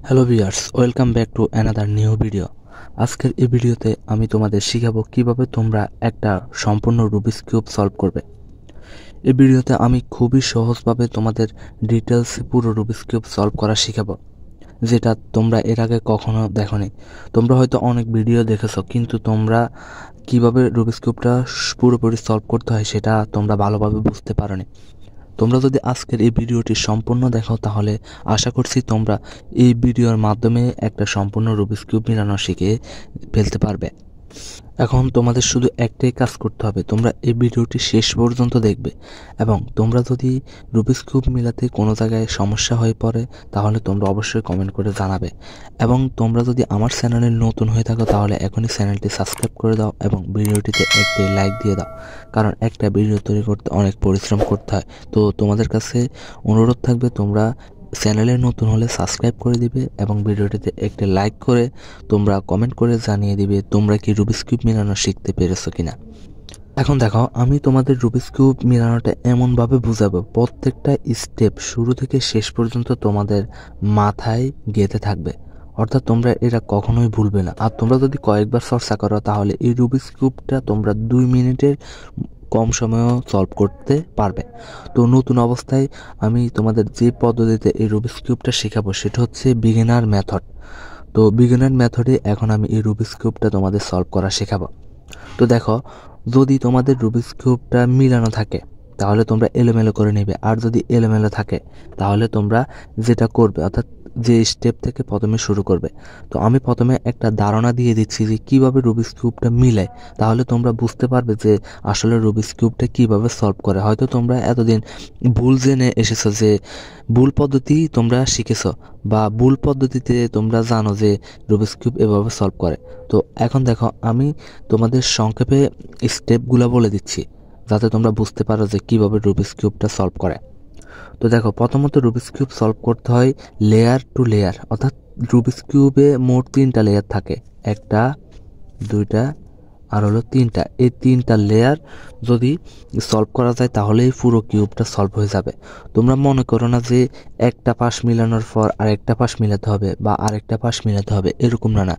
Hello viewers, welcome back to another new video. আজকের এই ভিডিওতে আমি তোমাদের শিখাবো কিভাবে তোমরা একটা সম্পূর্ণ রুবিক্স কিউব সলভ করবে। এই ভিডিওতে আমি খুবই সহজভাবে তোমাদের ডিটেলসে পুরো রুবিক্স কিউব সলভ করা শিখাবো, যেটা তোমরা এর আগে কখনো দেখোনি। তোমরা হয়তো অনেক ভিডিও দেখেছো, কিন্তু তোমরা কিভাবে রুবিক্স কিউবটা পুরোপুরি সলভ করতে হয় সেটা তোমরা ভালোভাবে বুঝতে পারোনি। তোমরা যদি আজকের এই ভিডিওটি সম্পূর্ণ দেখো তাহলে আশা করছি তোমরা এই ভিডিওর মাধ্যমে একটা সম্পূর্ণ রুবিক্স কিউব মিলানো শিখে ফেলতে পারবে। এখন তোমাদের শুধু একটাই কাজ করতে হবে, তোমরা এই ভিডিওটি শেষ পর্যন্ত দেখবে এবং তোমরা যদি রুবিক্স কিউব মিলাতে কোনো জায়গায় সমস্যা হয়ে পড়ে তাহলে তোমরা অবশ্যই কমেন্ট করে জানাবে। এবং তোমরা যদি আমার চ্যানেলে নতুন হয়ে থাকো তাহলে এখনই চ্যানেলটি সাবস্ক্রাইব করে দাও এবং ভিডিওটিতে একটি লাইক দিয়ে দাও, কারণ একটা ভিডিও তৈরি করতে অনেক পরিশ্রম করতে হয়। তো তোমাদের কাছে অনুরোধ থাকবে তোমরা চ্যানেলে নতুন হলে সাবস্ক্রাইব করে দিবে এবং ভিডিওটিতে একটি লাইক করে তোমরা কমেন্ট করে জানিয়ে দিবে তোমরা কি রুবিক্স কিউব মিলানো শিখতে পেরেছো কিনা। এখন দেখো, আমি তোমাদের রুবিক্স কিউব মিলানোটা এমনভাবে বুঝাবো, প্রত্যেকটা স্টেপ শুরু থেকে শেষ পর্যন্ত তোমাদের মাথায় গেঁথে থাকবে, অর্থাৎ তোমরা এটা কখনোই ভুলবে না। আর তোমরা যদি কয়েকবার চর্চা করো তাহলে এই রুবিক্স কিউবটা তোমরা 2 মিনিটের কম সময়েও সলভ করতে পারবে। তো নতুন অবস্থায় আমি তোমাদের যে পদ্ধতিতে এই রুবিক্স কিউবটা শেখাবো সেটা হচ্ছে বিগিনার মেথড। তো বিগিনার মেথডে এখন আমি এই রুবিক্স কিউবটা তোমাদের সলভ করা শেখাবো। তো দেখো, যদি তোমাদের রুবিক্স কিউবটা মিলানো থাকে তাহলে তোমরা এলোমেলো করে নেবে, আর যদি এলোমেলো থাকে তাহলে তোমরা যেটা করবে অর্থাৎ যে স্টেপ থেকে প্রথমে শুরু করবে। তো আমি প্রথমে একটা ধারণা দিয়ে দিচ্ছি যে কিভাবে রুবিক্স কিউবটা মিলায়, তাহলে তোমরা বুঝতে পারবে যে আসলে রুবিক্স কিউবটা কিভাবে সলভ করে। হয়তো তোমরা এতদিন ভুল জেনে এসেছো, যে ভুল পদ্ধতি তোমরা শিখেছো বা ভুল পদ্ধতিতে তোমরা জানো যে রুবিক্স কিউব এভাবে সলভ করে। তো এখন দেখো, আমি তোমাদের সংক্ষেপে স্টেপগুলো বলে দিচ্ছি যাতে তোমরা বুঝতে পারো যে কিভাবে রুবিক্স কিউবটা সলভ করে। তো দেখো, প্রথমত রুবিক্স কিউব সলভ করতে হয় লেয়ার টু লেয়ার, অর্থাৎ রুবিক্স কিউবে মোট 3টা লেয়ার থাকে, 1টা 2টা আর হলো 3টা। এই 3টা লেয়ার যদি সলভ করা যায় তাহলেই পুরো কিউবটা সলভ হয়ে যাবে। তোমরা মনে করো না যে একটা পাশ মিলানোর পর আরেকটা পাশ মিলাতে হবে বা আরেকটা পাশ মিলাতে হবে, এরকম না।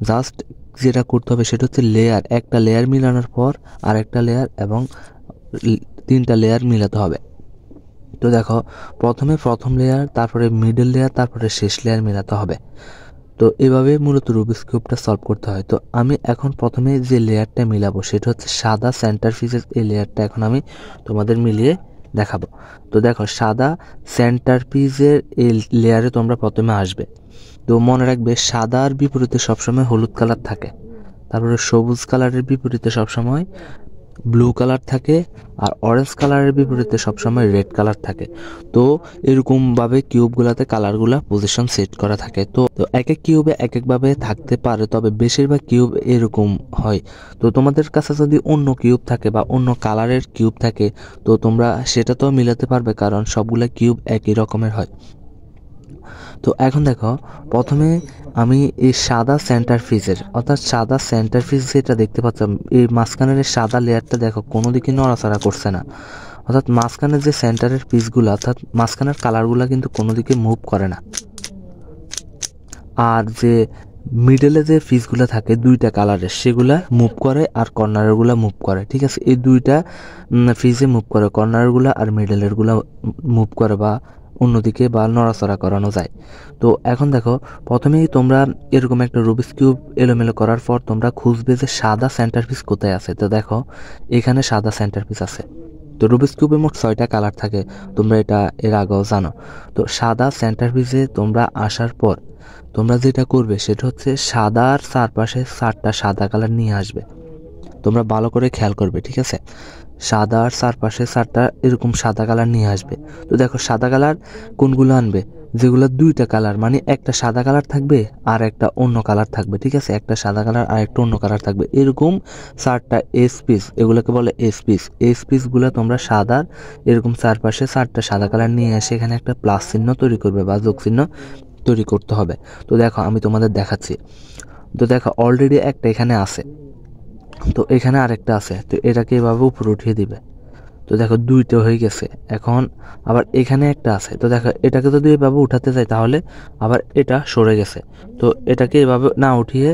জাস্ট যেটা করতে হবে সেটা হচ্ছে লেয়ার, একটা লেয়ার মিলানোর পর আরেকটা লেয়ার এবং 3টা লেয়ার মিলাতে হবে। তো দেখো, প্রথমে প্রথম লেয়ার, তারপরে মিডল লেয়ার, তারপরে শেষ লেয়ার মেলাতে হবে। তো এভাবে মূলত রুবিক্স কিউবটা সলভ করতে হয়। তো আমি এখন প্রথমে যে লেয়ারটা মিলাবো সেটা হচ্ছে সাদা সেন্টার পিসের এই লেয়ারটা এখন আমি তোমাদের মিলিয়ে দেখাবো। তো দেখো, সাদা সেন্টার পিসের এই লেয়ারে তোমরা প্রথমে আসবে। তো মনে রাখবে, সাদার বিপরীতে সবসময় হলুদ কালার থাকে, তারপরে সবুজ কালারের বিপরীতে সবসময় ব্লু কালার থাকে, আর অরেঞ্জ কালারের বিপরীতে সবসময় রেড কালার থাকে। তো এরকমভাবে কিউবগুলোতে কালারগুলা পজিশন সেট করা থাকে। তো এক এক কিউবে এক একভাবে থাকতে পারে, তবে বেশিরভাগ কিউব এরকম হয়। তো তোমাদের কাছে যদি অন্য কিউব থাকে বা অন্য কালারের কিউব থাকে তো তোমরা সেটা তো মিলাতে পারবে, কারণ সবগুলা কিউব একই রকমের হয়। তো এখন দেখো, প্রথমে আমি এই সাদা সেন্টার ফিজের অর্থাৎ সাদা সেন্টার ফিজ যেটা দেখতে পাচ্ছ, এই মাঝখানের সাদা লেয়ারটা দেখো কোনো দিকে নড়াচড়া করছে না, অর্থাৎ মাঝখানের যে সেন্টারের পিসগুলো অর্থাৎ মাঝখানের কালারগুলো কিন্তু কোনো দিকে মুভ করে না। আর যে মিডলে যে পিসগুলো থাকে 2টা কালারের সেগুলা মুভ করে আর কর্নারগুলো মুভ করে, ঠিক আছে? এই 2টা ফিজে মুভ করে, কর্নারগুলো আর মিডলেরগুলো মুভ করে বা অন্যদিকে বা নড়াচড়া করানো যায়। তো এখন দেখো, প্রথমেই তোমরা এরকম একটা রুবিক্স কিউব এলোমেলো করার পর তোমরা খুঁজবে যে সাদা সেন্টার পিস কোথায় আছে। তো দেখো, এখানে সাদা সেন্টার পিস আছে। তো রুবিক্স কিউবে মোট 6টা কালার থাকে, তোমরা এটা এর আগেও জানো। তো সাদা সেন্টার পিসে তোমরা আসার পর তোমরা যেটা করবে সেটা হচ্ছে সাদার চারপাশে 4টা সাদা কালার নিয়ে আসবে। তোমরা ভালো করে খেয়াল করবে, ঠিক আছে? সাদার চারপাশে 4টা এরকম সাদা কালার নিয়ে আসবে। তো দেখো, সাদা কালার কোনগুলো আনবে? যেগুলো 2টা কালার, মানে একটা সাদা কালার থাকবে আর একটা অন্য কালার থাকবে, ঠিক আছে? একটা সাদা কালার আর একটা অন্য কালার থাকবে, এরকম 4টা এস পিস, এগুলোকে বলে এস পিস। এস পিসগুলো তোমরা সাদার এরকম চারপাশে 4টা সাদা কালার নিয়ে এসে এখানে একটা প্লাস চিহ্ন তৈরি করবে বা যোগ চিহ্ন তৈরি করতে হবে। তো দেখো, আমি তোমাদের দেখাচ্ছি। তো দেখো, অলরেডি একটা এখানে আছে, তো এখানে আরেকটা আছে, তো এটাকে এভাবে উপরে উঠিয়ে দিবে। তো দেখো দুইটা হয়ে গেছে। এখন আবার এখানে একটা আছে, তো দেখো এটাকে যদি এভাবে উঠাতে যাই তাহলে আবার এটা সরে গেছে। তো এটাকে এভাবে না উঠিয়ে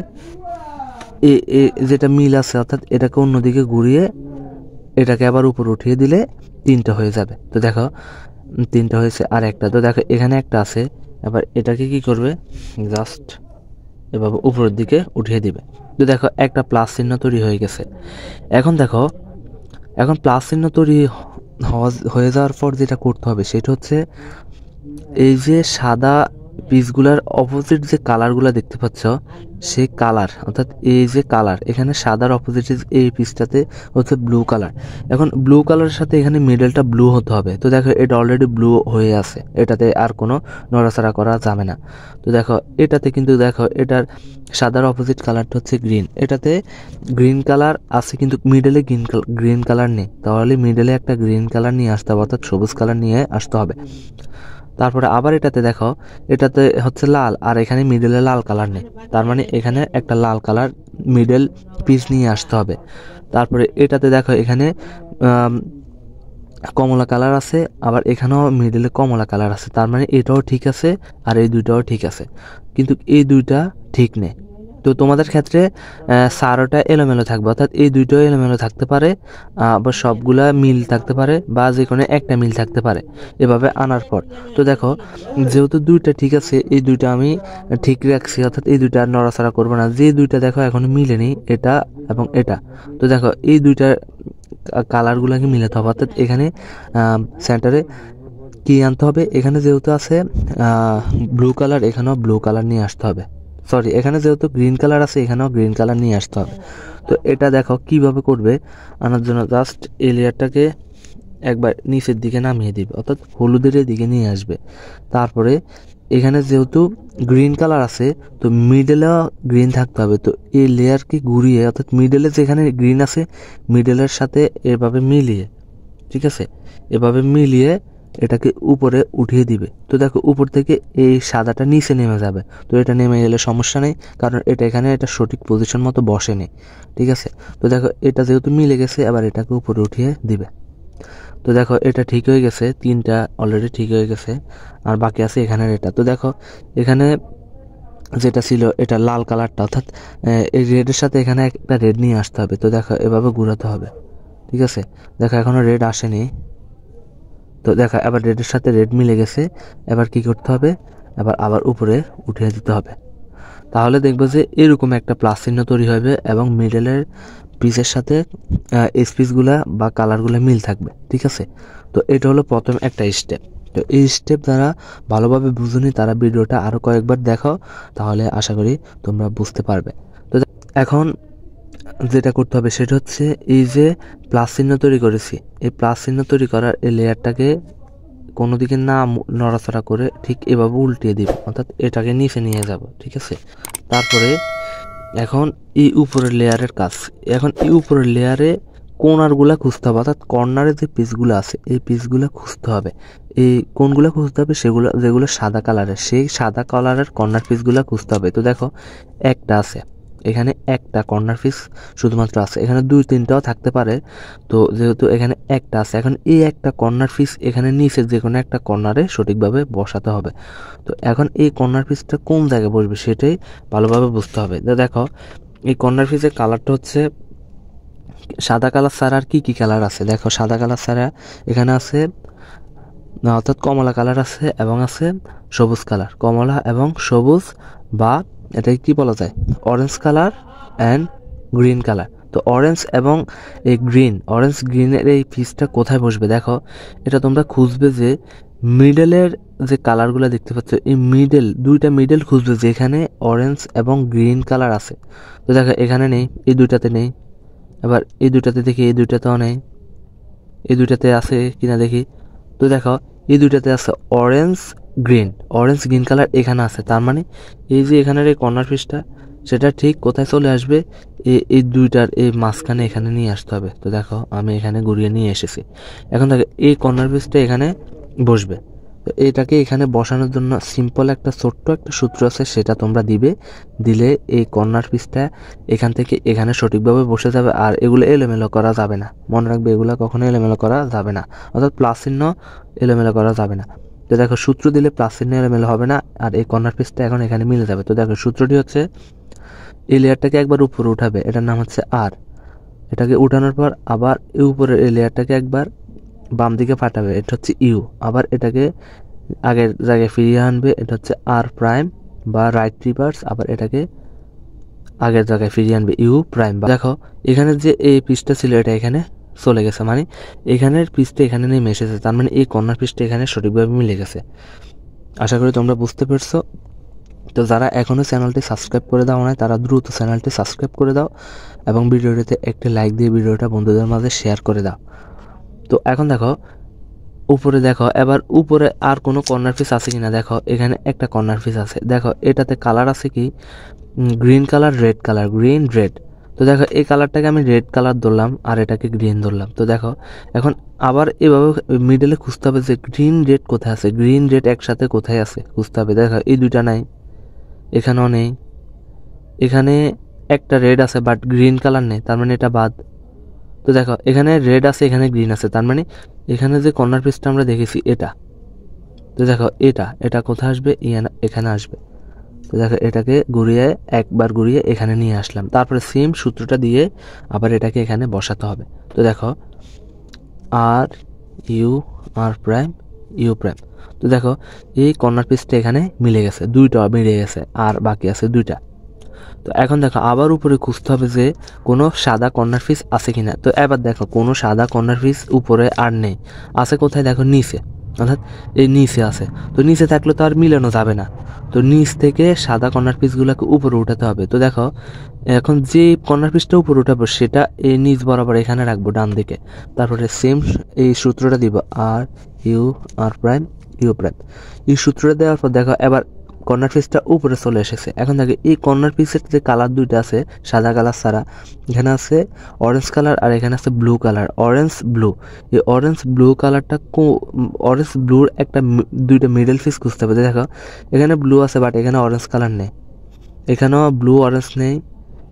যেটা মিল আছে অর্থাৎ এটাকে অন্যদিকে ঘুরিয়ে এটাকে আবার উপর উঠিয়ে দিলে 3টা হয়ে যাবে। তো দেখো 3টা হয়েছে। আর একটা, তো দেখো এখানে একটা আছে, এবার এটাকে কি করবে, জাস্ট এভাবে উপরের দিকে উঠিয়ে দিবে। তো দেখো একটা প্লাস চিহ্ন তৈরি হয়ে গেছে। এখন দেখো, এখন প্লাস চিহ্ন তৈরি হয়ে যাওয়ার পর যেটা করতে হবে সেটা হচ্ছে এই যে সাদা পিসগুলার অপোজিট যে কালারগুলো দেখতে পাচ্ছ, সেই কালার অর্থাৎ এই যে কালার এখানে সাদার অপোজিট এই পিসটাতে হচ্ছে ব্লু কালার। এখন ব্লু কালারের সাথে এখানে মিডলটা ব্লু হতে হবে। তো দেখো এটা অলরেডি ব্লু হয়ে আছে, এটাতে আর কোনো নড়াচড়া করা যাবে না। তো দেখো এটাতে কিন্তু দেখো এটার সাদার অপোজিট কালারটা হচ্ছে গ্রিন, এটাতে গ্রিন কালার আছে কিন্তু মিডলে গ্রিন কালার নেই। তাহলে মিডলে একটা গ্রিন কালার নিয়ে আসতে হবে, অর্থাৎ সবুজ কালার নিয়ে আসতে হবে। তারপরে আবার এটাতে দেখো এটাতে হচ্ছে লাল আর এখানে মিডলে লাল কালার নেই, তার মানে এখানে একটা লাল কালার মিডল পিস নিয়ে আসতে হবে। তারপরে এটাতে দেখো এখানে কমলা কালার আছে, আবার এখানেও মিডলে কমলা কালার আছে, তার মানে এটাও ঠিক আছে আর এই দুইটাও ঠিক আছে, কিন্তু এই দুইটা ঠিক নেই। তো তোমাদের ক্ষেত্রে চারোটা এলোমেলো থাকবে, অর্থাৎ এই দুইটাও এলোমেলো থাকতে পারে, আবার সবগুলা মিল থাকতে পারে বা যে কোনো একটা মিল থাকতে পারে এভাবে আনার পর। তো দেখো যেহেতু দুইটা ঠিক আছে, এই দুইটা আমি ঠিক রাখছি, অর্থাৎ এই দুইটা আর নড়াচড়া করবো না। যে দুইটা দেখো এখন মিলেনি, এটা এবং এটা, তো দেখো এই দুইটার কালারগুলোকে মিলাতে হবে, অর্থাৎ এখানে সেন্টারে কি আনতে হবে, এখানে যেহেতু আছে ব্লু কালার, এখানেও ব্লু কালার নিয়ে আসতে হবে। সরি, এখানে যেহেতু গ্রিন কালার আছে এখানেও গ্রিন কালার নিয়ে আসতে হবে। তো এটা দেখো কিভাবে করবে, আনার জন্য জাস্ট এই লেয়ারটাকে একবার নিচের দিকে নামিয়ে দিবে, অর্থাৎ হলুদের দিকে নিয়ে আসবে। তারপরে এখানে যেহেতু গ্রিন কালার আছে তো মিডলে গ্রিন থাকতে হবে, তো এই লেয়ারকে ঘুরিয়ে অর্থাৎ মিডলে যেখানে গ্রিন আছে মিডলের সাথে এভাবে মিলিয়ে, ঠিক আছে, এভাবে মিলিয়ে এটাকে উপরে উঠিয়ে দিবে। তো দেখো উপর থেকে এই সাদাটা নিচে নেমে যাবে, তো এটা নেমে গেলে সমস্যা নেই, কারণ এটা এখানে এটা সঠিক পজিশন মতো বসেনি, ঠিক আছে। তো দেখো এটা যেহেতু মিলে গেছে, আবার এটাকে উপরে উঠিয়ে দিবে। তো দেখো এটা ঠিক হয়ে গেছে, 3টা অলরেডি ঠিক হয়ে গেছে, আর বাকি আছে এখানের এটা। তো দেখো এখানে যেটা ছিল এটা লাল কালারটা, অর্থাৎ এই রেডের সাথে এখানে একটা রেড নিয়ে আসতে হবে। তো দেখো এভাবে ঘুরাতে হবে, ঠিক আছে। দেখো এখনো রেড আসেনি, তো দেখো এবার রেডের সাথে রেড মিলে গেছে। এবার কি করতে হবে, আবার উপরে উঠিয়ে দিতে হবে। তাহলে দেখবো যে এরকম একটা প্লাস চিহ্ন তৈরি হবে এবং মিডলের পিসের সাথে স্পিসগুলা বা কালারগুলো মিল থাকবে, ঠিক আছে। তো এটা হলো প্রথম একটা স্টেপ। তো এই স্টেপ যারা ভালোভাবে বুঝুনি তারা ভিডিওটা আরও কয়েকবার দেখো, তাহলে আশা করি তোমরা বুঝতে পারবে। তো এখন যেটা করতে হবে সেটা হচ্ছে এই যে প্লাস চিহ্ন তৈরি করেছি, এই প্লাস চিহ্ন তৈরি করার এই লেয়ারটাকে কোনো দিকে না নড়াচড়া করে ঠিক এভাবে উল্টিয়ে দিব, অর্থাৎ এটাকে নিচে নিয়ে যাব, ঠিক আছে। তারপরে এখন এই উপরের লেয়ারের কাজ, এখন এই উপরের লেয়ারে কর্নারগুলা খুঁজতে হবে, অর্থাৎ কর্নারে যে পিসগুলো আছে এই পিসগুলো খুঁজতে হবে। এই কোনগুলো খুঁজতে হবে, সেগুলো যেগুলো সাদা কালারের, সেই সাদা কালারের কর্নার পিসগুলো খুঁজতে হবে। তো দেখো একটা আছে, এখানে একটা কর্নার পিস শুধুমাত্র আছে, এখানে 2-3টাও থাকতে পারে। তো যেহেতু এখানে একটা আছে, এখন এই একটা কর্নার পিস এখানে নিচে যে কোনো একটা কর্নারে সঠিকভাবে বসাতে হবে। তো এখন এই কর্নার পিসটা কোন জায়গায় বসবে সেটাই ভালোভাবে বুঝতে হবে। তো দেখো এই কর্নার পিসের কালারটা হচ্ছে সাদা কালার ছাড়া আর কি কালার আছে, দেখো সাদা কালার ছাড়া এখানে আছে অর্থাৎ কমলা কালার আছে এবং আছে সবুজ কালার, কমলা এবং সবুজ, বা এটাকে কি বলা যায়, orange colour and green colour. তো অরেঞ্জ এবং এই অরেঞ্জ গ্রিনের এই পিসটা কোথায় বসবে, দেখো এটা তোমরা খুঁজবে যে মিডলের যে কালারগুলো দেখতে পাচ্ছ, এই দুইটা মিডল খুঁজবে যেখানে অরেঞ্জ এবং গ্রিন কালার আছে। তো দেখো এখানে নেই, এই দুইটাতে নেই, এবার এই দুইটাতে দেখি, এই দুইটাতেও নেই, এই দুইটাতে আছে কিনা দেখি। তো দেখো এই দুইটাতে আছে অরেঞ্জ গ্রিন কালার এখানে আছে, তার মানে এই যে এখানের এই কর্নার পিসটা সেটা ঠিক কোথায় চলে আসবে, এই দুইটার এই মাঝখানে এখানে নিয়ে আসতে হবে। তো দেখো আমি এখানে ঘুরিয়ে নিয়ে এসেছি, এখন দেখো এই কর্নার পিসটা এখানে বসবে। তো এটাকে এখানে বসানোর জন্য সিম্পল একটা ছোট্ট একটা সূত্র আছে, সেটা তোমরা দিলে এই কর্নার পিসটা এখান থেকে এখানে সঠিকভাবে বসে যাবে। আর এগুলো এলোমেলো করা যাবে না, মনে রাখবে এগুলো কখনো এলোমেলো করা যাবে না, অর্থাৎ প্লাস চিহ্ন এলোমেলো করা যাবে না। তো দেখো সূত্র দিলে প্লাস চিহ্ন এলোমেলো হবে না, আর এই কর্নার পিসটা এখন এখানে মিলে যাবে। তো দেখো সূত্রটি হচ্ছে এই লেয়ারটাকে একবার উপরে উঠাবে, এটার নাম হচ্ছে আর। এটাকে উঠানোর পর আবার এই উপরের এই লেয়ারটাকে একবার বাম দিকে পাঠাবে, এটা হচ্ছে ইউ। আবার এটাকে আগের জায়গায় ফিরিয়ে আনবে, এটা হচ্ছে আর প্রাইম বা রাইট রিভার্স। আবার এটাকে আগের জায়গায় ফিরিয়ে আনবে ইউ প্রাইম। দেখো এখানে যে এই পিসটা ছিল এটা এখানে চলে গেছে, মানে এখানের পিসটা এখানে নেমে এসেছে, তার মানে এই কর্নার পিসটা এখানে সঠিকভাবে মিলে গেছে। আশা করি তোমরা বুঝতে পারছো। তো যারা এখনও চ্যানেলটি সাবস্ক্রাইব করে দাও না, তারা দ্রুত চ্যানেলটি সাবস্ক্রাইব করে দাও এবং ভিডিওটিতে একটি লাইক দিয়ে ভিডিওটা বন্ধুদের মাঝে শেয়ার করে দাও। তো এখন দেখো উপরে, দেখো এবার উপরে আর কোনো কর্নার পিস আছে কিনা। দেখো এখানে একটা কর্নার পিস আছে, দেখো এটাতে কালার আছে কি green colour, red colour, green red. তো দেখো এই কালারটাকে আমি রেড কালার ধরলাম আর এটাকে গ্রিন ধরলাম। তো দেখো এখন আবার এভাবে মিডলে খুঁজতে হবে যে গ্রিন রেড কোথায় আছে, গ্রিন রেড একসাথে কোথায় আছে খুঁজতে হবে। দেখো এই দুইটা নাই, এখানেও নেই, এখানে একটা রেড আছে বাট গ্রিন কালার নেই, তার মানে এটা বাদ। তো দেখো এখানে রেড আছে, এখানে গ্রিন আছে, তার মানে এখানে যে কর্নার পিসটা আমরা দেখেছি এটা। তো দেখো এটা কোথায় আসবে, এখানে আসবে। তো দেখো এটাকে একবার ঘুরিয়ে এখানে নিয়ে আসলাম, তারপরে সেম সূত্রটা দিয়ে আবার এটাকে এখানে বসাতে হবে। তো দেখো R U R prime U prime. তো দেখো এই কর্নার পিসটা এখানে মিলে গেছে, দুইটা মিলে গেছে, আর বাকি আছে দুইটা। তো এখন দেখো আবার উপরে খুঁজতে হবে যে কোনো সাদা কর্নার পিস আছে কিনা। তো এবার দেখো কোনো সাদা কর্নার পিস উপরে আর নেই, আছে কোথায়, দেখো নিচে, অর্থাৎ এই নিচে আছে। তো নিচে থাকলে তো আর মিলানো যাবে না, তো নিচ থেকে সাদা কর্নার পিসগুলোকে উপরে উঠাতে হবে। তো দেখো এখন যে কর্নার পিসটা উপরে উঠাবো সেটা এই নিচ বরাবর এখানে রাখবো ডান দিকে, তারপরে সেম এই সূত্রটা দিব R U R prime U prime. এই সূত্রটা দেওয়ার পর দেখো এবার কর্নার পিসটা উপরে চলে এসেছে। এখন দেখো এই কর্নার পিসের যে কালার দুইটা আছে সাদা কালার ছাড়া, এখানে আছে অরেঞ্জ কালার আর এখানে আছে ব্লু কালার, অরেঞ্জ ব্লু। এই অরেঞ্জ ব্লু কালারটা অরেঞ্জ ব্লুর একটা দুইটা মিডল পিস খুঁজতে হবে। দেখো এখানে ব্লু আছে বাট এখানে অরেঞ্জ কালার নেই, এখানেও ব্লু অরেঞ্জ নেই,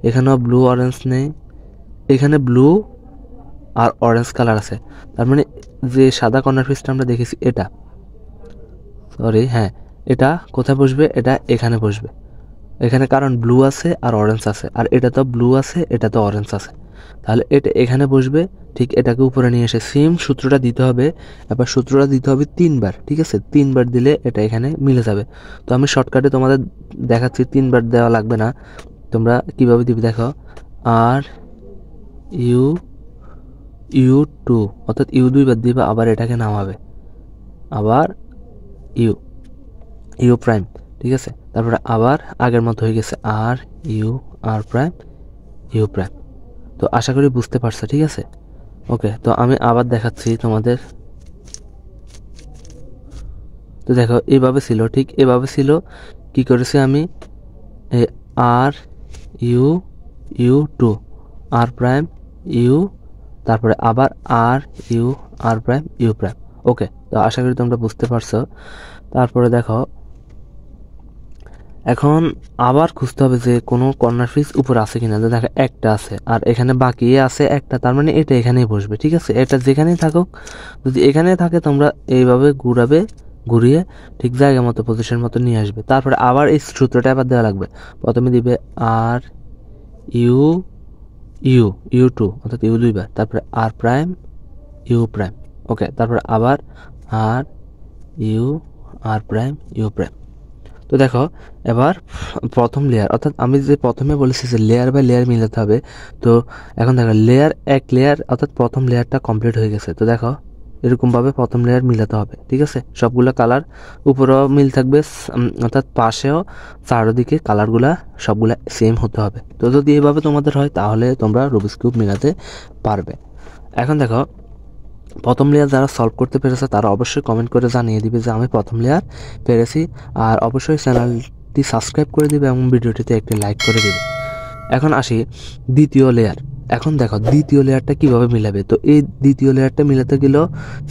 এখানেও ব্লু অরেঞ্জ নেই, এখানে ব্লু আর অরেঞ্জ কালার আছে। তার মানে যে সাদা কর্নার পিসটা আমরা দেখেছি এটা, সরি হ্যাঁ, এটা কোথায় বসবে, এটা এখানে বসবে এখানে, কারণ ব্লু আছে আর অরেঞ্জ আছে, আর এটা তো ব্লু আছে এটা তো অরেঞ্জ আছে, তাহলে এটা এখানে বসবে। ঠিক এটাকে উপরে নিয়ে এসে সেম সূত্রটা দিতে হবে। এবার সূত্রটা দিতে হবে 3 বার, ঠিক আছে, 3 বার দিলে এটা এখানে মিলে যাবে। তো আমি শর্টকাটে তোমাদের দেখাচ্ছি, 3 বার দেওয়া লাগবে না, তোমরা কিভাবে দিবে দেখো আর ইউ ইউ টু, অর্থাৎ ইউ 2বার দিবে, আবার এটাকে নামাবে, আবার ইউ ইউ প্রাইম, ঠিক আছে, তারপরে আবার আগের মতো হয়ে গেছে R U R prime U prime. তো আশা করি বুঝতে পারছো, ঠিক আছে। ওকে, তো আমি আবার দেখাচ্ছি তোমাদের। তো দেখো এইভাবে ছিল, ঠিক এভাবে ছিল। কি করেছি আমি, R U U two R prime U, তারপরে আবার R U R prime U prime. Okay, তো আশা করি তোমরা বুঝতে পারছো। তারপরে দেখো এখন আবার খুঁজতে হবে যে কোনো কর্নার পিস উপর আছে কিনা। তো দেখো একটা আছে আর এখানে বাকি আছে একটা, তার মানে এটা এখানেই বসবে, ঠিক আছে, এটা যেখানেই থাকুক, যদি এখানে থাকে তোমরা এইভাবে ঘুরিয়ে ঠিক জায়গা মতো পজিশন মতো নিয়ে আসবে। তারপরে আবার এই সূত্রটা আবার দেওয়া লাগবে, প্রথমে দিবে R U U U two, অর্থাৎ ইউ 2বার, তারপরে R prime U prime. Okay, তারপরে আবার R U R prime U prime. তো দেখো এবার প্রথম লেয়ার, অর্থাৎ আমি যে প্রথমে বলেছি যে লেয়ার বাই লেয়ার মিলাতে হবে। তো এখন দেখো এক লেয়ার অর্থাৎ প্রথম লেয়ারটা কমপ্লিট হয়ে গেছে। তো দেখো এরকমভাবে প্রথম লেয়ার মিলাতে হবে, ঠিক আছে, সবগুলো কালার উপরেও মিল থাকবে, অর্থাৎ পাশেও চারদিকে কালারগুলা সবগুলা সেম হতে হবে। তো যদি এইভাবে তোমাদের হয় তাহলে তোমরা রুবিক্স কিউব মিলাতে পারবে। এখন দেখো প্রথম লেয়ার যারা সলভ করতে পেরেছে তারা অবশ্যই কমেন্ট করে জানিয়ে দিবে যে আমি প্রথম লেয়ার পেরেছি, আর অবশ্যই চ্যানেলটি সাবস্ক্রাইব করে দিবে এবং ভিডিওটিতে একটি লাইক করে দিবে। এখন আসি দ্বিতীয় লেয়ার। এখন দেখো দ্বিতীয় লেয়ারটা কিভাবে মিলাবে। তো এই দ্বিতীয় লেয়ারটা মিলাতে গেলেও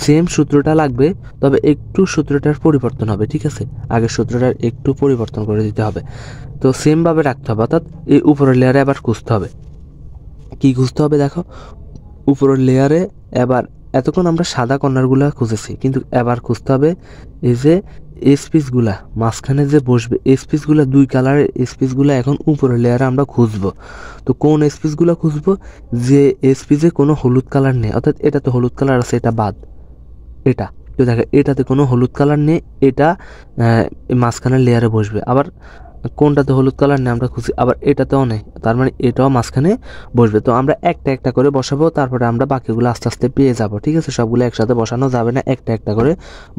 সেম সূত্রটা লাগবে, তবে একটু সূত্রটার পরিবর্তন হবে, ঠিক আছে। আগের সূত্রটার একটু পরিবর্তন করে দিতে হবে। তো সেমভাবে রাখতে হবে, অর্থাৎ এই উপরের লেয়ারে আবার খুঁজতে হবে। কি খুঁজতে হবে দেখো, উপরের লেয়ারে এবার এতক্ষণ আমরা সাদা কর্নারগুলা খুঁজেছি, কিন্তু এবার খুঁজতে হবে এই যে স্পিসগুলা মাঝখানে যে বসবে, স্পিসগুলা দুই কালারের স্পিসগুলা এখন উপরের লেয়ারে আমরা খুঁজবো। তো কোন স্পিসগুলা খুঁজবো, যে স্পিসে কোনো হলুদ কালার নেই, অর্থাৎ এটা তো হলুদ কালার আছে, এটা বাদ, এটা তো দেখো এটাতে কোনো হলুদ কালার নেই, এটা মাঝখানের লেয়ারে বসবে। আবার কোনটাতে হলুদ কালার নেই আমরা খুঁজি, আবার এটাতেও নেই, তার মানে এটাও মাঝখানে বসবে। তো আমরা একটা একটা করে বসাবো, তারপরে আমরা বাকিগুলো আস্তে আস্তে পেয়ে যাব, ঠিক আছে। সবগুলো একসাথে বসানো যাবে না, একটা একটা করে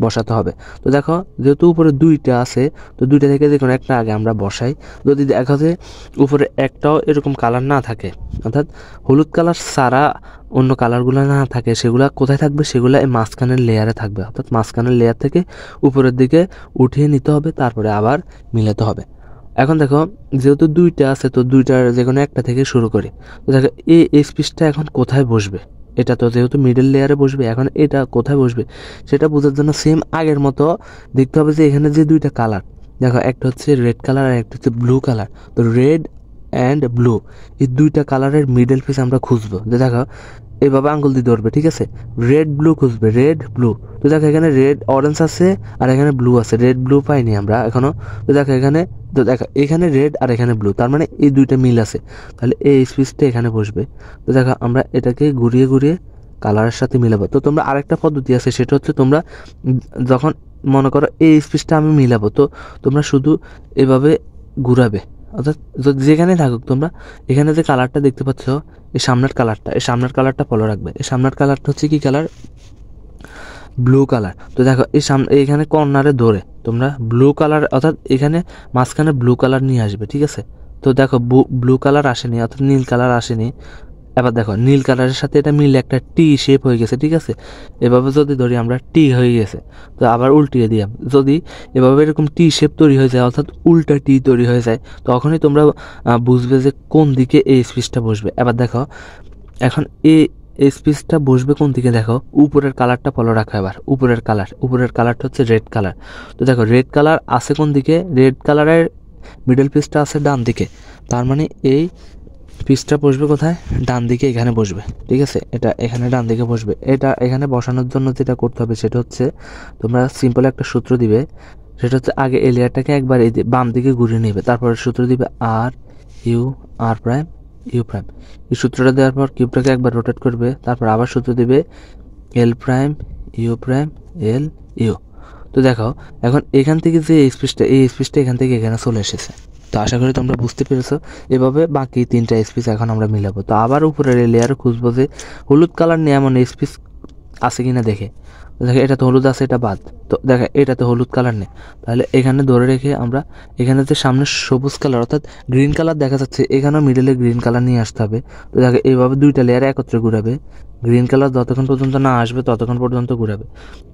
বসাতে হবে। তো দেখো যেহেতু উপরে দুইটা আছে, তো দুইটা থেকে যে কোনো একটা আগে আমরা বসাই। যদি দেখা যায় উপরে একটাও এরকম কালার না থাকে, অর্থাৎ হলুদ কালার ছাড়া অন্য কালারগুলো না থাকে, সেগুলা কোথায় থাকবে, সেগুলা এই মাঝখানের লেয়ারে থাকবে। অর্থাৎ মাঝখানের লেয়ার থেকে উপরের দিকে উঠিয়ে নিতে হবে, তারপরে আবার মিলাতে হবে। এখন দেখো যেহেতু দুইটা আছে, তো দুইটার যে কোনো একটা থেকে শুরু করি। তো দেখো এই স্পিসটা এখন কোথায় বসবে, এটা তো যেহেতু মিডল লেয়ারে বসবে, এখন এটা কোথায় বসবে সেটা বোঝার জন্য সেম আগের মতো দেখতে হবে যে এখানে যে দুইটা কালার দেখো, একটা হচ্ছে রেড কালার আর একটা হচ্ছে ব্লু কালার। তো রেড অ্যান্ড ব্লু এই দুইটা কালারের মিডল পিস আমরা খুঁজবো। যে দেখো এইভাবে আঙ্গুল দিয়ে ধরবে, ঠিক আছে, রেড ব্লু খুঁজবে, রেড ব্লু। তো দেখো এখানে রেড অরেঞ্জ আছে আর এখানে ব্লু আছে, রেড ব্লু পাইনি আমরা এখনো। তো দেখো এখানে, তো দেখো এখানে রেড আর এখানে ব্লু, তার মানে এই দুইটা মিল আছে, তাহলে এই স্পিসটা এখানে বসবে। তো দেখো আমরা এটাকে ঘুরিয়ে ঘুরিয়ে কালারের সাথে মিলাবো। তো তোমরা আরেকটা পদ্ধতি আছে, সেটা হচ্ছে তোমরা যখন মনে করো এই স্পিসটা আমি মিলাবো, তো তোমরা শুধু এভাবে ঘুরাবে, অর্থাৎ যেখানে থাকুক তোমরা এখানে যে কালারটা দেখতে পাচ্ছ, এই সামনের কালারটা ফলো রাখবে। এই সামনের কালারটা হচ্ছে কি কালার, ব্লু কালার। তো দেখো এই এখানে কর্নারে ধরে তোমরা ব্লু কালার, অর্থাৎ এখানে মাঝখানে ব্লু কালার নিয়ে আসবে, ঠিক আছে। তো দেখো ব্লু কালার আসেনি, অর্থাৎ নীল কালার আসেনি। এবার দেখো নীল কালারের সাথে এটা মিলে একটা টি শেপ হয়ে গেছে, ঠিক আছে। এভাবে যদি ধরি আমরা টি হয়ে গেছে, তো আবার উল্টিয়ে দিলাম, যদি এভাবে এরকম টি শেপ তৈরি হয়ে যায়, অর্থাৎ উল্টা টি তৈরি হয়ে যায়, তখনই তোমরা বুঝবে যে কোন দিকে এই স্পিচটা বসবে। এবার দেখো এখন এই স্পিচটা বসবে কোন দিকে, দেখো উপরের কালারটা ফলো রাখো। এবার উপরের কালারটা হচ্ছে রেড কালার। তো দেখো রেড কালার আছে কোন দিকে, রেড কালারের মিডল পিসটা আছে ডান দিকে, তার মানে এই পিসটা বসবে কোথায়, ডান দিকে, এখানে বসবে, ঠিক আছে। এটা এখানে ডান দিকে বসবে। এটা এখানে বসানোর জন্য যেটা করতে হবে সেটা হচ্ছে তোমরা সিম্পল একটা সূত্র দিবে, সেটা হচ্ছে আগে এই লেয়ারটাকে একবার এই বাম দিকে ঘুরিয়ে নেবে, তারপরে সূত্র দিবে R U R prime U prime. এই সূত্রটা দেওয়ার পর কিউবটাকে একবার রোটেট করবে, তারপর আবার সূত্র দিবে এল প্রাইম এল ইউ। তো দেখো এখন এখান থেকে যে এই স্পেসটা এখান থেকে এখানে চলে এসেছে। তো আশা করি তোমরা বুঝতে পেরেছো। এভাবে বাকি তিনটা স্পিস এখন আমরা মিলাবো। তো আবার উপরের লেয়ারে খুঁজবো যে হলুদ কালার নিয়ে এমন স্পিস আছে কিনা দেখে। দেখে এটা তো হলুদ আছে, এটা বাদ। তো দেখে এটা তো হলুদ কালার নেই, তাহলে এখানে ধরে রেখে আমরা এখানে যে সামনে সবুজ কালার অর্থাৎ গ্রিন কালার দেখা যাচ্ছে, এখানেও মিডলে গ্রিন কালার নিয়ে আসতে হবে। তো দেখে এইভাবে দুইটা লেয়ারে একত্রে ঘুরাবে, গ্রিন কালার যতক্ষণ পর্যন্ত না আসবে ততক্ষণ পর্যন্ত ঘুরাবে।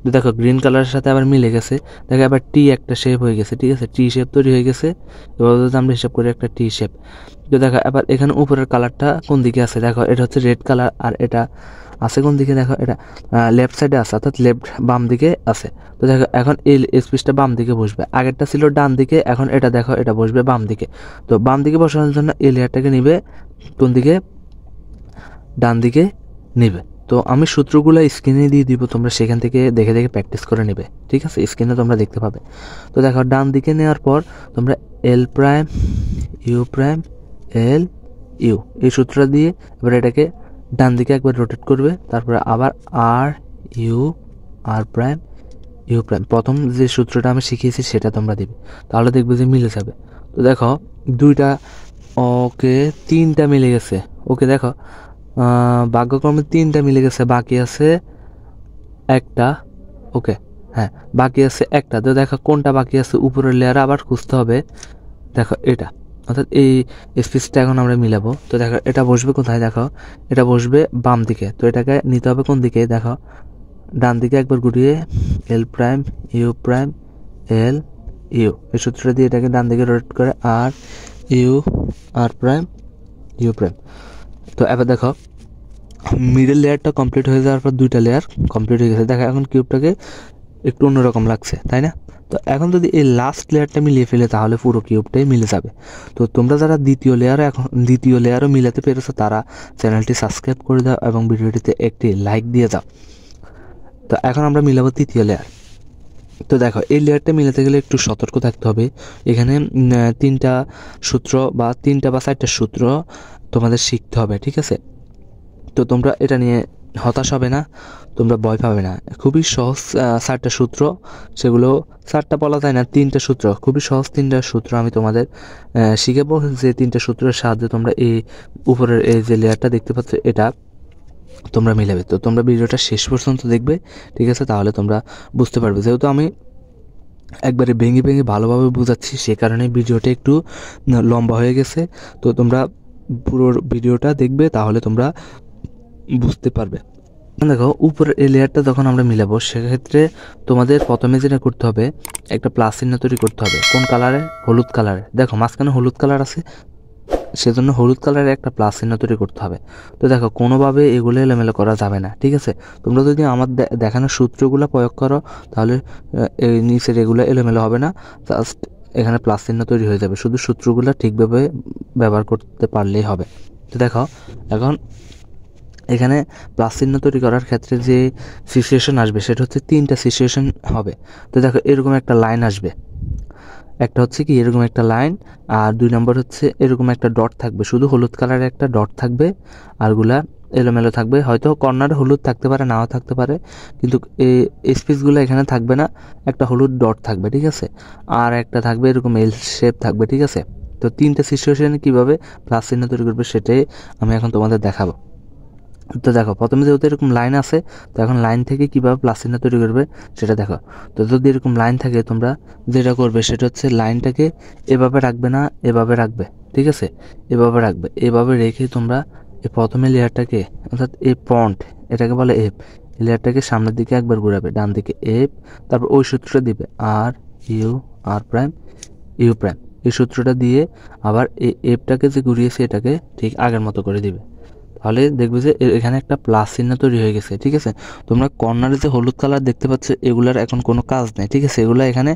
তো দেখো গ্রিন কালারের সাথে আবার মিলে গেছে, দেখো আবার টি একটা শেপ হয়ে গেছে, ঠিক আছে, টি শেপ তৈরি হয়ে গেছে। এবার যদি আমরা হিসাব করি একটা টি শেপ। তো দেখো এবার এখানে উপরের কালারটা কোন দিকে আছে, দেখো এটা হচ্ছে রেড কালার, আর এটা আছে কোন দিকে, দেখো এটা লেফট সাইডে আছে, অর্থাৎ বাম দিকে আছে। তো দেখো এখন এই স্পিচটা বাম দিকে বসবে, আগেরটা ছিল ডান দিকে, এখন এটা দেখো এটা বসবে বাম দিকে। তো বাম দিকে বসানোর জন্য এই লেয়ারটাকে নিবে কোন দিকে, ডান দিকে নিবে। তো আমি সূত্রগুলো স্ক্রিনে দিয়ে দিব, তোমরা সেখান থেকে দেখে দেখে প্র্যাকটিস করে নেবে, ঠিক আছে, স্ক্রিনে তোমরা দেখতে পাবে। তো দেখো ডান দিকে নেওয়ার পর তোমরা এল প্রাইম এল ইউ এই সূত্রটা দিয়ে এবার এটাকে ডান দিকে একবার রোটেট করবে, তারপরে আবার আর ইউ প্রাইম প্রথম যে সূত্রটা আমি শিখিয়েছি সেটা তোমরা দিবে, তাহলে দেখবে যে মিলে যাবে। তো দেখো দুইটা, ওকে তিনটা মিলে গেছে। ওকে দেখো ভাগ্যক্রমে তিনটা মিলে গেছে, বাকি আছে একটা। ওকে হ্যাঁ বাকি আছে একটা। তো দেখো কোনটা বাকি আছে, উপরের লেয়ারে আবার খুঁজতে হবে। দেখো এটা, অর্থাৎ এই স্পিচটা এখন আমরা মিলাবো। তো দেখো এটা বসবে কোথায়, দেখো এটা বসবে বাম দিকে। তো এটাকে নিতে হবে কোন দিকে, দেখো ডান দিকে একবার ঘুরিয়ে এল প্রাইম এল ইউ এই সূত্রটা দিয়ে এটাকে ডান দিকে রোটেট করে আর ইউ প্রাইম তো এবার দেখো মিডল লেয়ারটা কমপ্লিট হয়ে যাওয়ার পর দুইটা লেয়ার কমপ্লিট হয়ে গেছে। দেখো এখন কিউবটাকে একটু অন্যরকম লাগছে, তাই না? তো এখন যদি এই লাস্ট লেয়ারটা মিলিয়ে ফেলে তাহলে পুরো কিউবটাই মিলে যাবে। তো তোমরা যারা দ্বিতীয় লেয়ারও মিলাতে পেরেছো তারা চ্যানেলটি সাবস্ক্রাইব করে দাও এবং ভিডিওটিতে একটি লাইক দিয়ে দাও। তো এখন আমরা মিলাবো তৃতীয় লেয়ার। তো দেখো এই লেয়ারটা মিলাতে গেলে একটু সতর্ক থাকতে হবে। এখানে তিনটা বা চারটা সূত্র তোমাদের শিখতে হবে, ঠিক আছে? তো তোমরা এটা নিয়ে হতাশ হবে না, তোমরা ভয় পাবে না। খুবই সহজ চারটা সূত্র, সেগুলো চারটা বলা যায় না, তিনটা সূত্র, খুবই সহজ তিনটা সূত্র আমি তোমাদের শিখাবো। যে তিনটা সূত্রের সাহায্যে তোমরা এই উপরের এই যে লেয়ারটা দেখতে পাচ্ছ এটা তোমরা মিলাবে। তো তোমরা ভিডিওটা শেষ পর্যন্ত দেখবে, ঠিক আছে? তাহলে তোমরা বুঝতে পারবে। যেহেতু আমি একবারে ভেঙে ভালোভাবে বোঝাচ্ছি, সে কারণে ভিডিওটা একটু লম্বা হয়ে গেছে। তো তোমরা পুরো ভিডিওটা দেখবে, তাহলে তোমরা বুঝতে পারবে। দেখো উপরের এই লেয়ারটা যখন আমরা মিলাবো সেক্ষেত্রে তোমাদের প্রথমে যেটা করতে হবে, একটা প্লাস চিহ্ন তৈরি করতে হবে। কোন কালারে? হলুদ কালারে। দেখো মাঝখানে হলুদ কালার আছে, সেজন্য হলুদ কালারে একটা প্লাস চিহ্ন তৈরি করতে হবে। তো দেখো কোনোভাবে এগুলো এলোমেলো করা যাবে না, ঠিক আছে? তোমরা যদি আমার দেখানো সূত্রগুলো প্রয়োগ করো তাহলে এই নিচের এগুলো এলোমেলো হবে না, জাস্ট এখানে প্লাস চিহ্ন তৈরি হয়ে যাবে। শুধু সূত্রগুলো ঠিকভাবে ব্যবহার করতে পারলেই হবে। তো দেখো এখন এখানে প্লাস চিহ্ন তৈরি করার ক্ষেত্রে যে সিচুয়েশন আসবে সেটা হচ্ছে তিনটা সিচুয়েশন হবে। তো দেখো এরকম একটা লাইন আসবে, একটা হচ্ছে কি এরকম একটা লাইন, আর দুই নম্বর হচ্ছে এরকম একটা ডট থাকবে, শুধু হলুদ কালারের একটা ডট থাকবে, আরগুলা এলোমেলো থাকবে। হয়তো কর্নারে হলুদ থাকতে পারে, নাও থাকতে পারে, কিন্তু এই স্পেসগুলো এখানে থাকবে না, একটা হলুদ ডট থাকবে, ঠিক আছে? আর একটা থাকবে এরকম এল শেপ থাকবে, ঠিক আছে? তো তিনটা সিচুয়েশনে কীভাবে প্লাস চিহ্ন তৈরি করবে সেটাই আমি এখন তোমাদের দেখাবো। তো দেখো প্রথমে যেহেতু এরকম লাইন আছে, তো এখন লাইন থেকে কীভাবে প্লাস চিহ্ন তৈরি করবে সেটা দেখো। তো যদি এরকম লাইন থাকে তোমরা যেটা করবে সেটা হচ্ছে লাইনটাকে এভাবে রাখবে না, এভাবে রাখবে, ঠিক আছে? এভাবে রাখবে, এভাবে রেখে তোমরা এই প্রথমে লেয়ারটাকে, অর্থাৎ এই পয়েন্ট, এটাকে বলে এফ, এই লেয়ারটাকে সামনের দিকে একবার ঘুরাবে, ডান দিকে এফ, তারপর ওই সূত্রটা দিবে আর প্রাইম ইউ প্রাইম, এই সূত্রটা দিয়ে আবার এই এফটাকে যে ঘুরিয়েছে এটাকে ঠিক আগের মতো করে দিবে। তাহলে দেখবে যে এখানে একটা প্লাস চিহ্ন তৈরি হয়ে গেছে, ঠিক আছে? তোমরা কর্নারে যে হলুদ কালার দেখতে পাচ্ছ এগুলার এখন কোনো কাজ নেই, ঠিক আছে? এগুলো এখানে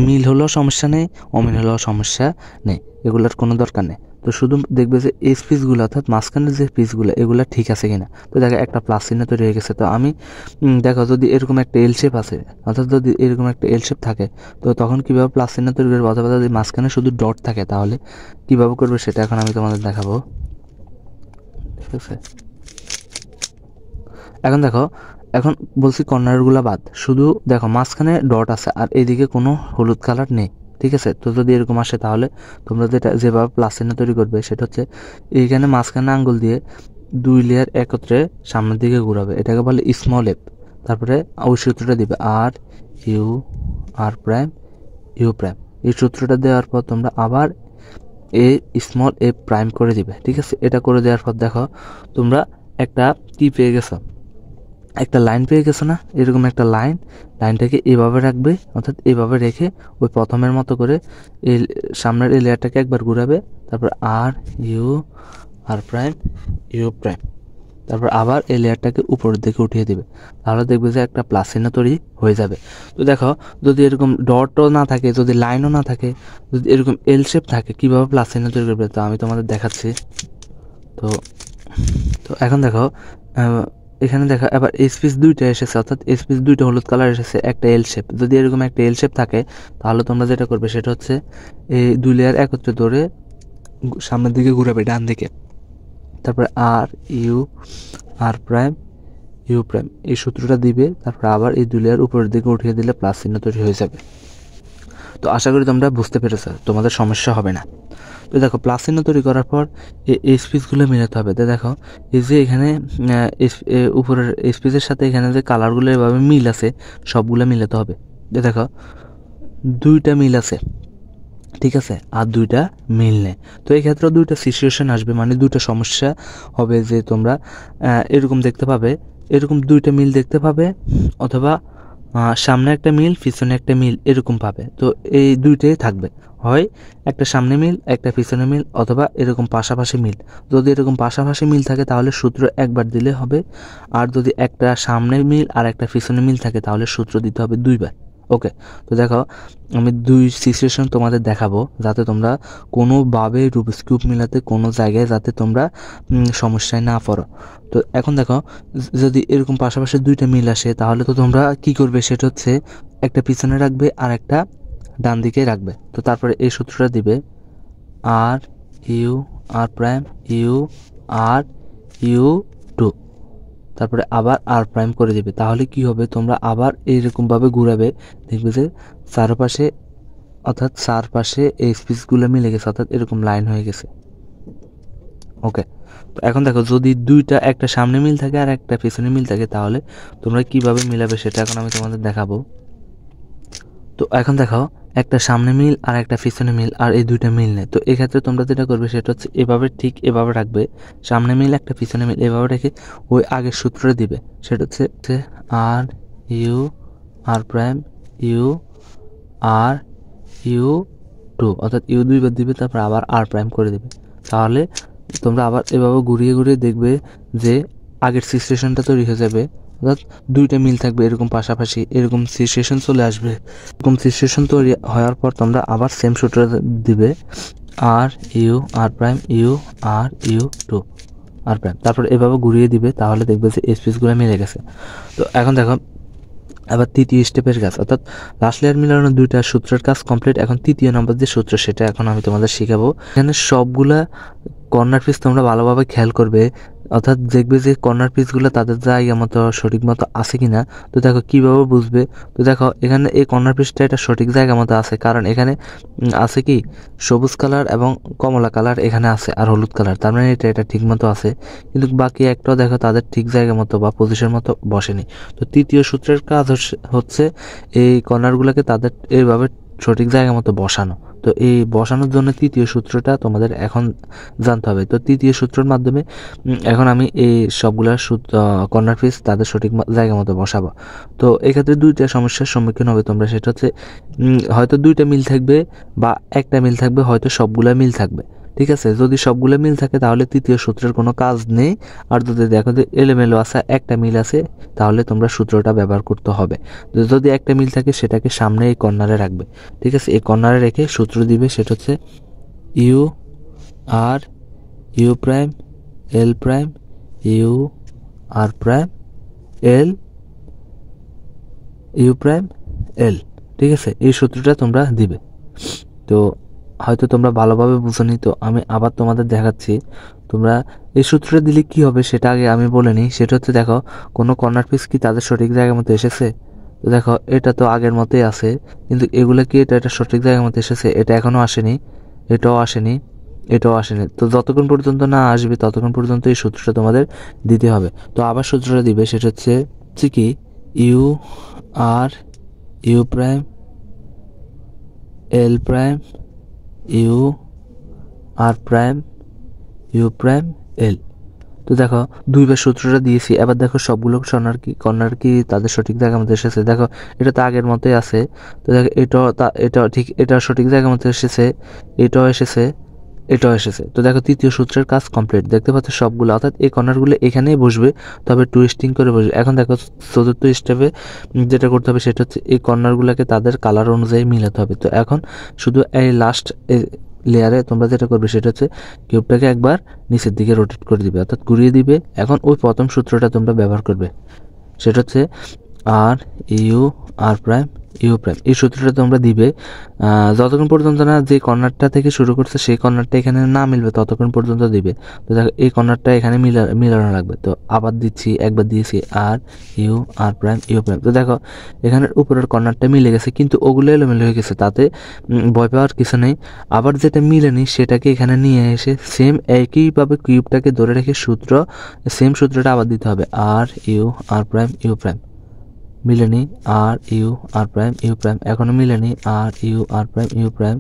মিল হলেও সমস্যা নেই, অমিল হলেও সমস্যা নেই, এগুলার কোনো দরকার নেই। তো শুধু দেখবে যে এই পিসগুলো অর্থাৎ মাঝখানের যে পিসগুলো এগুলো ঠিক আছে কিনা। তো দেখো একটা প্লাস চিহ্ন তৈরি হয়ে গেছে। তো আমি দেখো যদি এরকম একটা এল শেপ আছে, অর্থাৎ যদি এরকম একটা এল শেপ থাকে, তো তখন কীভাবে প্লাস চিহ্ন তৈরি করবে, অথবা যদি মাঝখানে শুধু ডট থাকে তাহলে কীভাবে করবে সেটা এখন আমি তোমাদের দেখাবো, ঠিক আছে? এখন দেখো, এখন বলছি কর্নারগুলো বাদ, শুধু দেখো মাঝখানে ডট আছে আর এইদিকে কোনো হলুদ কালার নেই, ঠিক আছে? তো যদি এরকম আসে তাহলে তোমরা যেভাবে প্লাস চিহ্ন তৈরি করবে সেটা হচ্ছে এইখানে মাঝখানে আঙ্গুল দিয়ে দুই লেয়ার একত্রে সামনের দিকে ঘুরাবে, এটাকে বলে স্মল এফ। তারপরে ওই সূত্রটা দিবে আর প্রাইম ইউ প্রাইম, এই সূত্রটা দেওয়ার পর তোমরা আবার স্মল এফ প্রাইম করে দিবে, ঠিক আছে? এটা করে দেওয়ার পর দেখো তোমরা একটা কি পেয়ে গেছো, একটা লাইন পেয়ে গেছো না? এরকম একটা লাইনটাকে এভাবে রাখবে, অর্থাৎ এভাবে রেখে ওই প্রথমের মতো করে এই সামনের এই লেয়ারটাকে একবার ঘুরাবে, তারপর আর প্রাইম ইউ প্রাইম, তারপর আবার এই লেয়ারটাকে উপরের দিকে উঠিয়ে দিবে। তাহলে দেখবে যে একটা প্লাস চিহ্ন তৈরি হয়ে যাবে। তো দেখো যদি এরকম ডটও না থাকে, যদি লাইনও না থাকে, যদি এরকম এল শেপ থাকে, কীভাবে প্লাস চিহ্ন তৈরি করবে তো আমি তোমাদের দেখাচ্ছি। তো এখন দেখো এখানে দেখো এবার স্পেস দুইটা এসেছে, অর্থাৎ স্পেস দুইটা হলুদ কালার এসেছে, একটা এল শেপ। যদি এরকম একটা এল শেপ থাকে তাহলে তোমরা যেটা করবে সেটা হচ্ছে এই দুই লেয়ার একত্রে ধরে সামনের দিকে ঘুরাবে ডান দিকে, তারপরে আর প্রাইম ইউ প্রাইম, এই সূত্রটা দিবে, তারপর আবার এই দুই লেয়ার উপরের দিকে উঠিয়ে দিলে প্লাস চিহ্ন তৈরি হয়ে যাবে। তো আশা করি তোমরা বুঝতে পেরেছো, তোমাদের সমস্যা হবে না। তো দেখো প্লাস চিহ্ন তৈরি করার পর এই স্পেসগুলো মেলাতে হবে। তো দেখো এই যে এখানে উপরের স্পেসের সাথে এখানে যে কালারগুলো এভাবে মিল আছে সবগুলো মিলাতে হবে। তো দেখো দুইটা মিল আছে, ঠিক আছে, আর দুইটা মিল নেই। তো এই ক্ষেত্রে দুইটা সিচুয়েশন আসবে, মানে দুইটা সমস্যা হবে, যে তোমরা এরকম দেখতে পাবে, এরকম দুইটা মিল দেখতে পাবে, অথবা সামনে একটা মিল পিছনে একটা মিল এরকম পাবে। তো এই দুইটাই থাকবে, হয় একটা সামনে মিল একটা পিছনে মিল, অথবা এরকম পাশাপাশি মিল। যদি এরকম পাশাপাশি মিল থাকে তাহলে সূত্র একবার দিলে হবে, আর যদি একটা সামনে মিল আর একটা পিছনে মিল থাকে তাহলে সূত্র দিতে হবে দুইবার। ওকে, তো দেখো আমি দুই সিচুয়েশন তোমাদের দেখাবো যাতে তোমরা কোনোভাবে রুবিক্স কিউব মিলাতে কোনো জায়গায় যাতে তোমরা সমস্যায় না পড়ো। তো এখন দেখো যদি এরকম পাশাপাশি দুইটা মিল আসে তাহলে তো তোমরা কি করবে, সেটা হচ্ছে একটা পিছনে রাখবে আর একটা ডান দিকে রাখবে। তো তারপরে এই সূত্রটা দিবে R U R prime U R U two, তারপরে আবার আর প্রাইম করে দিবে। তাহলে কি হবে, তোমরা আবার এইরকমভাবে ঘুরাবে, দেখবে যে চারপাশে অর্থাৎ চারপাশে এই স্পেসগুলো মিলে গেছে, অর্থাৎ এরকম লাইন হয়ে গেছে। ওকে, তো এখন দেখো যদি দুইটা একটা সামনে মিল থাকে আর একটা পিছনে মিল থাকে তাহলে তোমরা কিভাবে মিলাবে সেটা এখন আমি তোমাদের দেখাবো। তো এখন দেখো একটা সামনে মিল আর একটা পিছনে মিল আর এই দুইটা মিল নেই। তো এক্ষেত্রে তোমরা যেটা করবে সেটা হচ্ছে এভাবে ঠিক এভাবে রাখবে, সামনে মিল একটা পিছনে মিল এভাবে রেখে ওই আগের সূত্রটা দিবে, সেটা হচ্ছে R U R prime U R U two, অর্থাৎ ইউ দুইবার দিবে তারপর আবার আর প্রাইম করে দিবে। তাহলে তোমরা আবার এভাবে ঘুরিয়ে ঘুরিয়ে দেখবে যে আগের সিচুয়েশনটা তৈরি হয়ে যাবে, অর্থাৎ দুইটা মিল থাকবে এরকম পাশাপাশি, এরকম সিচুয়েশন চলে আসবে। এরকম সিচুয়েশন তৈরি হওয়ার পর তোমরা আবার সেম সূত্র দিবে R U R prime U R U two R prime, তারপর এভাবে ঘুরিয়ে দিবে, তাহলে দেখবে যে স্পেসগুলো মিলে গেছে। তো এখন দেখো আবার তৃতীয় স্টেপের কাজ, অর্থাৎ লাস্ট লেয়ার মিলানোর দুইটা সূত্রের কাজ কমপ্লিট। এখন তৃতীয় নম্বর যে সূত্র সেটা এখন আমি তোমাদের শেখাবো। এখানে সবগুলা কর্নার পিস তোমরা ভালোভাবে খেয়াল করবে, অর্থাৎ দেখবে যে কর্নার পিসগুলো তাদের জায়গা মতো সঠিক মতো আছে কিনা। তো দেখো কিভাবে বুঝবে, তো দেখো এখানে এই কর্নার পিসটা এটা সঠিক জায়গা মতো আছে, কারণ এখানে আছে কি সবুজ কালার এবং কমলা কালার এখানে আছে আর হলুদ কালার, তার মানে এটা ঠিক মতো আছে। কিন্তু বাকি একটাও দেখো তাদের ঠিক জায়গা মতো বা পজিশন মতো বসেনি। তো তৃতীয় সূত্রের কাজ হচ্ছে এই কর্নারগুলোকে তাদের এইভাবে সঠিক জায়গা মতো বসানো। তো এই বসানোর জন্য তৃতীয় সূত্রটা তোমাদের এখন জানতে হবে। তো তৃতীয় সূত্রের মাধ্যমে এখন আমি এই সবগুলা কর্নার পিস তাদের সঠিক জায়গা মতো বসাবো। তো এক্ষেত্রে দুইটা সমস্যার সম্মুখীন হবে তোমরা, সেটা হচ্ছে হয়তো দুইটা মিল থাকবে বা একটা মিল থাকবে, হয়তো সবগুলা মিল থাকবে। ঠিক আছে, যদি সবগুলো মিল থাকে তাহলে তৃতীয় সূত্রের কোনো কাজ নেই, আর যদি দেখো যে এলোমেলো আছে একটা মিল আছে তাহলে তোমরা সূত্রটা ব্যবহার করতে হবে। যদি একটা মিল থাকে সেটাকে সামনে এই কর্নারে রাখবে। ঠিক আছে, এই কর্নারে রেখে সূত্র দিবে, সেটা হচ্ছে U R U prime L prime U R prime L U prime L. ঠিক আছে, এই সূত্রটা তোমরা দিবে। তো হয়তো তোমরা ভালোভাবে বুঝোনি, তো আমি আবার তোমাদের দেখাচ্ছি। তোমরা এই সূত্রটা দিলে কি হবে সেটা আগে আমি বলে নিই। সেটা হচ্ছে দেখো কোনো কর্নার পিস কি তাদের সঠিক জায়গার মতো এসেছে, তো দেখো এটা তো আগের মতোই আছে, কিন্তু এগুলো কি এটা সঠিক জায়গার মতো এসেছে, এটা এখনও আসেনি, এটাও আসেনি, এটাও আসেনি। তো যতক্ষণ পর্যন্ত না আসবে ততক্ষণ পর্যন্ত এই সূত্রটা তোমাদের দিতে হবে। তো আবার সূত্রটা দিবে, সেটা হচ্ছে কি U R U prime L prime U R prime U prime L. তো দেখো দুইবার সূত্রটা দিয়েছি, এবার দেখো সবগুলো কর্নার কি তাদের সঠিক জায়গার মধ্যে এসেছে। দেখো এটা তো আগের মতোই আছে, তো দেখো এটাও ঠিক, এটা সঠিক জায়গার মধ্যে এসেছে, এটাও এসেছে, এটাও এসেছে। তো দেখো তৃতীয় সূত্রের কাজ কমপ্লিট, দেখতে পাচ্ছ সবগুলো, অর্থাৎ এই কর্নারগুলো এখানেই বসবে, তবে টুইস্টিং করে বসবে। এখন দেখো চতুর্থ স্টেপে যেটা করতে হবে সেটা হচ্ছে এই কর্নারগুলোকে তাদের কালার অনুযায়ী মিলাতে হবে। তো এখন শুধু এই লাস্ট লেয়ারে তোমরা যেটা করবে সেটা হচ্ছে কিউবটাকে একবার নিচের দিকে রোটেট করে দিবে, অর্থাৎ ঘুরিয়ে দিবে। এখন ওই প্রথম সূত্রটা তোমরা ব্যবহার করবে, সেটা হচ্ছে R U R prime U prime. এই সূত্রটা তোমরা দিবে যতক্ষণ পর্যন্ত না যে কর্নারটা থেকে শুরু করছে সেই কর্নারটা এখানে না মিলবে ততক্ষণ পর্যন্ত দিবে। তো দেখো এই কর্নারটা এখানে মিলানো লাগবে। তো আবার দিচ্ছি, একবার দিয়েছি R U R prime U prime. তো দেখো এখানের উপরের কর্নারটা মিলে গেছে, কিন্তু ওগুলো এলোমেলো হয়ে গেছে, তাতে ভয় পাওয়ার কিছু নেই। আবার যেটা মিলেনি সেটাকে এখানে নিয়ে এসে সেম একইভাবে কিউবটাকে ধরে রেখে সেম সূত্রটা আবার দিতে হবে R U R prime U prime. মিলেনি R U R prime U prime, এখনো মিলেনি R U R prime U prime.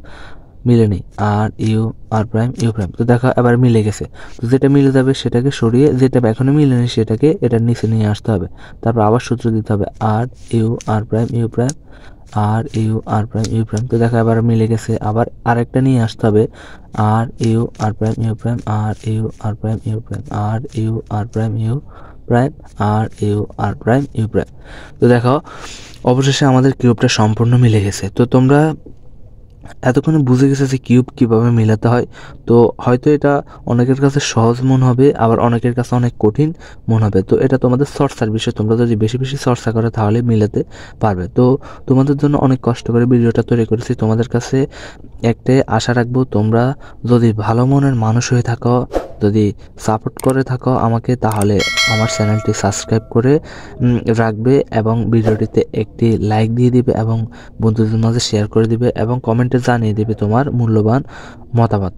মিলেনি, R U R prime U prime. তো দেখো এবার মিলে গেছে। তো যেটা মিলে যাবে সেটাকে সরিয়ে, যেটা এখনো মিলেনি সেটাকে এটার নিচে নিয়ে আসতে হবে। তারপর আবার সূত্র দিতে হবে R U R prime U prime, R U R prime U prime. তো দেখো এবার মিলে গেছে। আবার আরেকটা নিয়ে আসতে হবে R U R prime U prime, R U R prime U prime, R U R prime U prime, R U R prime U prime. তো দেখো অবশেষে আমাদের কিউবটা সম্পূর্ণ মিলে গেছে। তো তোমরা এতক্ষণে বুঝে গেছে যে কিউব কীভাবে মেলাতে হয়। তো হয়তো এটা অনেকের কাছে সহজ মনে হবে, আবার অনেকের কাছে অনেক কঠিন মনে হবে। তো এটা তোমাদের চর্চার বিষয়, তোমরা যদি বেশি বেশি চর্চা করো তাহলে মিলাতে পারবে। তো তোমাদের জন্য অনেক কষ্ট করে ভিডিওটা তৈরি করেছি। তোমাদের কাছে একটাই আশা রাখবো, তোমরা যদি ভালো মনের মানুষ হয়ে থাকো, যদি সাপোর্ট করে থাকো আমাকে, তাহলে আমার চ্যানেলটি সাবস্ক্রাইব করে রাখবে এবং ভিডিওটিতে একটি লাইক দিয়ে দিবে এবং বন্ধুদের মাঝে শেয়ার করে দিবে এবং কমেন্টে জানিয়ে দিবে তোমার মূল্যবান মতামত।